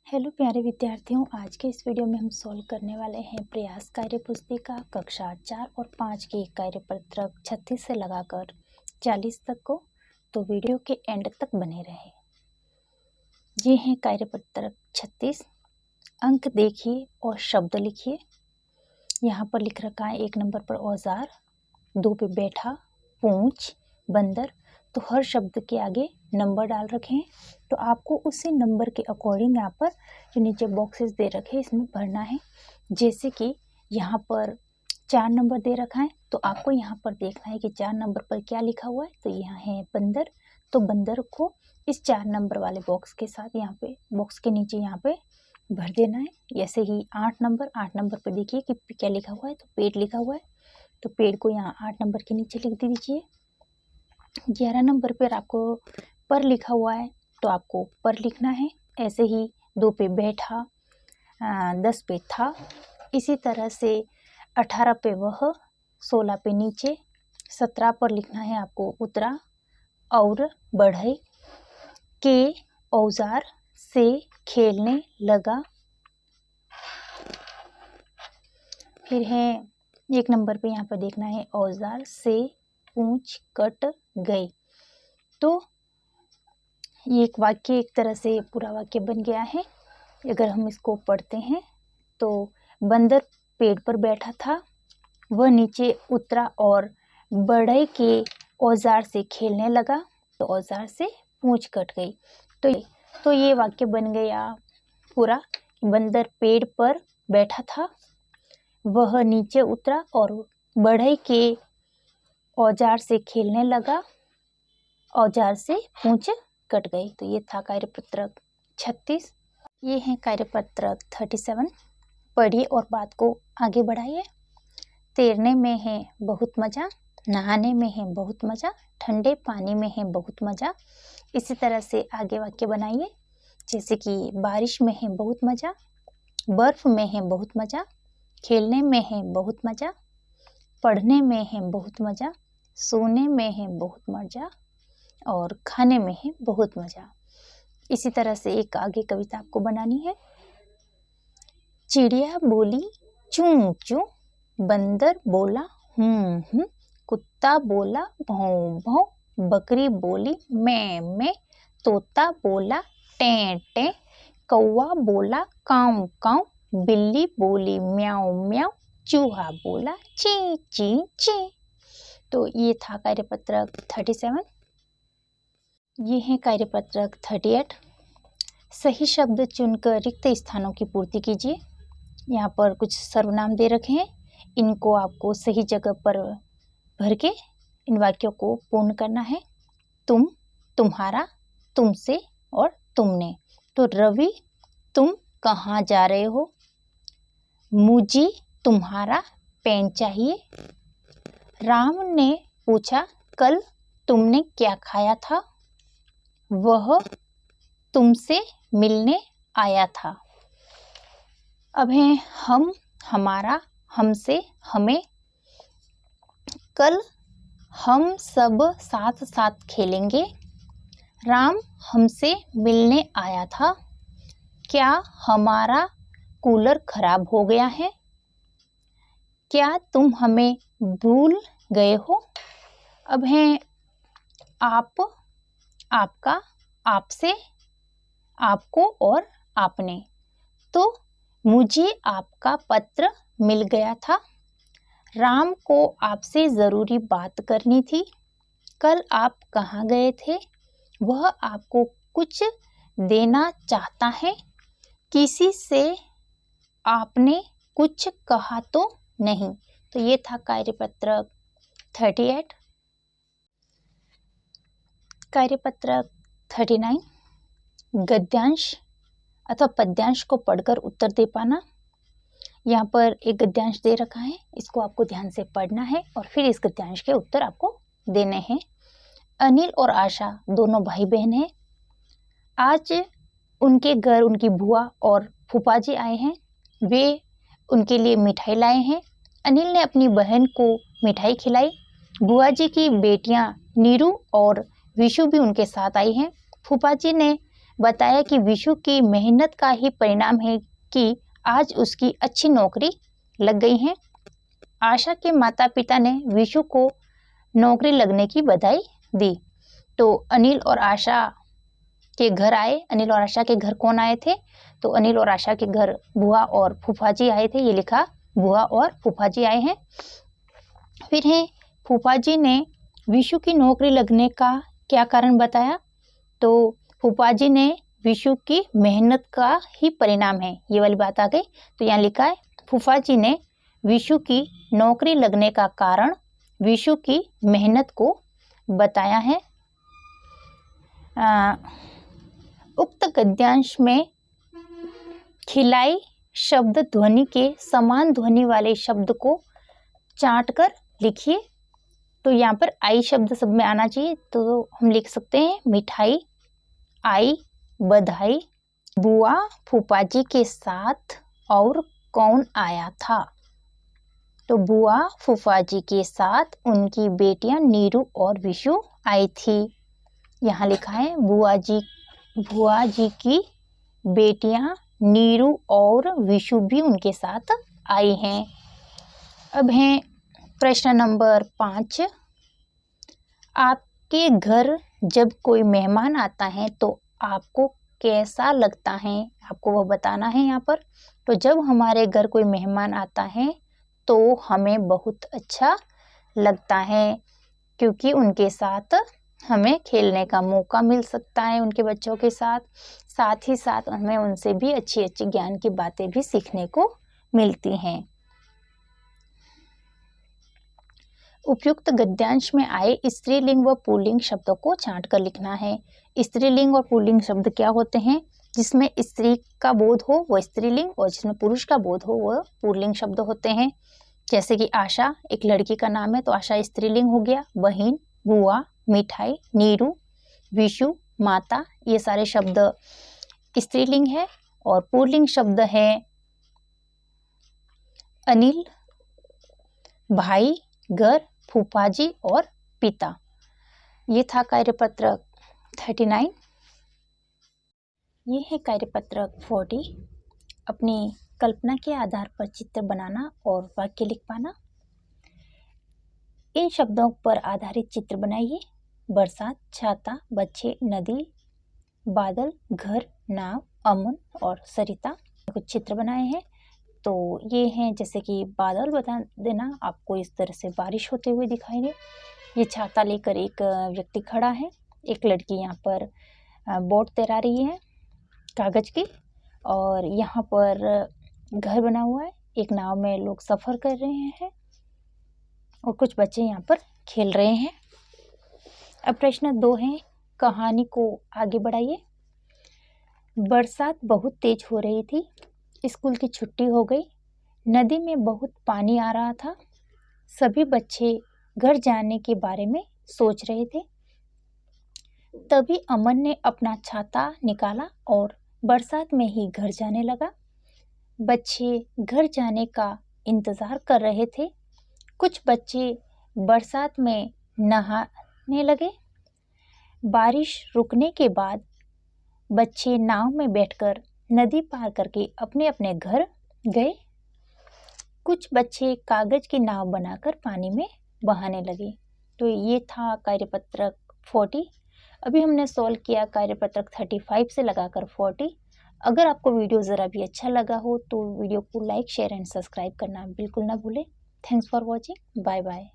Hello प्यारे विद्यार्थियों, आज के इस वीडियो में हम सॉल्व करने वाले हैं प्रयास कार्य पुस्तिका कक्षा 4 और 5 की कार्यपत्रक 36 से लगाकर 40 तक को। तो वीडियो के एंड तक बने रहे। ये हैं कार्यपत्रक 36। अंक देखिए और शब्द लिखिए। यहाँ पर लिख रखा है 1 नंबर पर औजार, 2 पे बैठा, पूंछ, बंदर। तो हर शब्द के आगे नंबर डाल रखे हैं, तो आपको उसी नंबर के अकॉर्डिंग यहाँ पर जो नीचे बॉक्सेस दे रखे हैं इसमें भरना है। जैसे कि यहाँ पर 4 नंबर दे रखा है, तो आपको यहाँ पर देखना है कि 4 नंबर पर क्या लिखा हुआ है। तो यहाँ है बंदर, तो बंदर को इस 4 नंबर वाले बॉक्स के साथ यहाँ पे बॉक्स के नीचे यहाँ पे भर देना है। ऐसे ही 8 नंबर पर देखिए कि क्या लिखा हुआ है, तो पेड़ लिखा हुआ है, तो पेड़ को यहाँ 8 नंबर के नीचे लिख दीजिए। 11 नंबर पर आपको पर लिखा हुआ है, तो आपको पर लिखना है। ऐसे ही 2 पे बैठा, 10 पे था, इसी तरह से 18 पे वह, 16 पे नीचे, 17 पर लिखना है आपको उतरा और बढ़ई के औजार से खेलने लगा। फिर है 1 नंबर पे यहाँ पर देखना है औजार से पूंछ कट गई। तो ये एक वाक्य एक तरह से पूरा वाक्य बन गया है। अगर हम इसको पढ़ते हैं तो बंदर पेड़ पर बैठा था, वह नीचे उतरा और बढ़ई के औजार से खेलने लगा, तो औजार से पूंछ कट गई। तो ये वाक्य बन गया पूरा। बंदर पेड़ पर बैठा था, वह नीचे उतरा और बढ़ई के औजार से खेलने लगा, औजार से पूंछ कट गई। तो ये था कार्यपत्रक 36। ये है कार्यपत्रक 37। पढ़िए और बात को आगे बढ़ाइए। तैरने में है बहुत मज़ा, नहाने में है बहुत मज़ा, ठंडे पानी में है बहुत मज़ा। इसी तरह से आगे वाक्य बनाइए। जैसे कि बारिश में है बहुत मज़ा, बर्फ में है बहुत मज़ा, खेलने में है बहुत मज़ा, पढ़ने में है बहुत मज़ा, सोने में है बहुत मज़ा और खाने में है बहुत मज़ा। इसी तरह से एक आगे कविता आपको बनानी है। चिड़िया बोली चूं चूं, बंदर बोला हूं, कुत्ता बोला भौं भौं, बकरी बोली मैं मैं, तोता बोला टें टें, कौवा बोला काऊ काऊ, बिल्ली बोली म्याऊ म्याऊ, चूहा बोला ची ची ची। तो ये था कार्यपत्रक 37। ये है कार्यपत्रक 38। सही शब्द चुनकर रिक्त स्थानों की पूर्ति कीजिए। यहाँ पर कुछ सर्वनाम दे रखे हैं, इनको आपको सही जगह पर भर के इन वाक्यों को पूर्ण करना है। तुम, तुम्हारा, तुमसे और तुमने। तो रवि तुम कहाँ जा रहे हो? मुझे तुम्हारा पेन चाहिए। राम ने पूछा कल तुमने क्या खाया था? वह तुमसे मिलने आया था। अब है हम, हमारा, हमसे, हमें। कल हम सब साथ साथ खेलेंगे। राम हमसे मिलने आया था। क्या हमारा कूलर खराब हो गया है? क्या तुम हमें भूल गए हो? अब है आप, आपका, आपसे, आपको और आपने। तो मुझे आपका पत्र मिल गया था। राम को आपसे ज़रूरी बात करनी थी। कल आप कहाँ गए थे? वह आपको कुछ देना चाहता है। किसी से आपने कुछ कहा तो नहीं। तो ये था कार्यपत्रक 38। कार्यपत्रक 39। गद्यांश अथवा पद्यांश को पढ़कर उत्तर दे पाना। यहाँ पर एक गद्यांश दे रखा है, इसको आपको ध्यान से पढ़ना है और फिर इस गद्यांश के उत्तर आपको देने हैं। अनिल और आशा दोनों भाई बहन हैं। आज उनके घर उनकी बुआ और फूफा जी आए हैं। वे उनके लिए मिठाई लाए हैं। अनिल ने अपनी बहन को मिठाई खिलाई। बुआ जी की बेटियां नीरू और विशु भी उनके साथ आई हैं। फूफा जी ने बताया कि विशु की मेहनत का ही परिणाम है कि आज उसकी अच्छी नौकरी लग गई है। आशा के माता पिता ने विशु को नौकरी लगने की बधाई दी। तो अनिल और आशा के घर आए। अनिल और आशा के घर कौन आए थे? तो अनिल और आशा के घर बुआ और फूफा जी आए थे। ये लिखा, बुआ और फूफा जी आए हैं। फिर है, फूफा जी ने विशु की नौकरी लगने का क्या कारण बताया? तो फूफा जी ने विशु की मेहनत का ही परिणाम है, ये वाली बात आ गई। तो यहाँ लिखा है, फूफा जी ने विशु की नौकरी लगने का कारण विशु की मेहनत को बताया है। उक्त गद्यांश में खिलाई शब्द ध्वनि के समान ध्वनि वाले शब्द को चाट कर लिखिए। तो यहाँ पर आई शब्द सब में आना चाहिए। तो हम लिख सकते हैं मिठाई, आई, बधाई, बुआ फूफा जी के साथ और कौन आया था? तो बुआ फूफा जी के साथ उनकी बेटियां नीरू और विशु आई थी। यहाँ लिखा है बुआ जी की बेटियां नीरू और विशु भी उनके साथ आई हैं। अब है प्रश्न नंबर 5। आपके घर जब कोई मेहमान आता है तो आपको कैसा लगता है? आपको वो बताना है यहाँ पर। तो जब हमारे घर कोई मेहमान आता है तो हमें बहुत अच्छा लगता है, क्योंकि उनके साथ हमें खेलने का मौका मिल सकता है, उनके बच्चों के साथ ही साथ हमें उनसे भी अच्छी अच्छी ज्ञान की बातें भी सीखने को मिलती हैं। उपयुक्त गद्यांश में आए स्त्रीलिंग व पुल्लिंग शब्दों को छांट कर लिखना है। स्त्रीलिंग और पुल्लिंग शब्द क्या होते हैं? जिसमें स्त्री का बोध हो वह स्त्रीलिंग और जिसमें पुरुष का बोध हो वह पुल्लिंग शब्द होते हैं। जैसे कि आशा एक लड़की का नाम है तो आशा स्त्रीलिंग हो गया। बहन, बुआ, मिठाई, नीरू, विशु, माता, ये सारे शब्द स्त्रीलिंग है। और पुल्लिंग शब्द है अनिल, भाई, घर, फूफा जी और पिता। ये था कार्यपत्रक 39। ये है कार्यपत्रक 40। अपनी कल्पना के आधार पर चित्र बनाना और वाक्य लिख पाना। इन शब्दों पर आधारित चित्र बनाइए। बरसात, छाता, बच्चे, नदी, बादल, घर, नाव, अमन और सरिता, कुछ चित्र बनाए हैं। तो ये हैं, जैसे कि बादल बता देना आपको, इस तरह से बारिश होते हुए दिखाई दे। ये छाता लेकर एक व्यक्ति खड़ा है। एक लड़की यहाँ पर बोट तैरा रही है कागज की। और यहाँ पर घर बना हुआ है, एक नाव में लोग सफ़र कर रहे हैं और कुछ बच्चे यहाँ पर खेल रहे हैं। अब प्रश्न 2 है, कहानी को आगे बढ़ाइए। बरसात बहुत तेज हो रही थी। स्कूल की छुट्टी हो गई। नदी में बहुत पानी आ रहा था। सभी बच्चे घर जाने के बारे में सोच रहे थे। तभी अमन ने अपना छाता निकाला और बरसात में ही घर जाने लगा। बच्चे घर जाने का इंतज़ार कर रहे थे। कुछ बच्चे बरसात में नहाने लगे। बारिश रुकने के बाद बच्चे नाव में बैठकर नदी पार करके अपने अपने घर गए। कुछ बच्चे कागज की नाव बनाकर पानी में बहाने लगे। तो ये था कार्यपत्रक 40। अभी हमने सॉल्व किया कार्यपत्रक 35 से लगाकर 40। अगर आपको वीडियो ज़रा भी अच्छा लगा हो तो वीडियो को लाइक, शेयर एंड सब्सक्राइब करना बिल्कुल ना भूलें। Thanks for watching. Bye bye.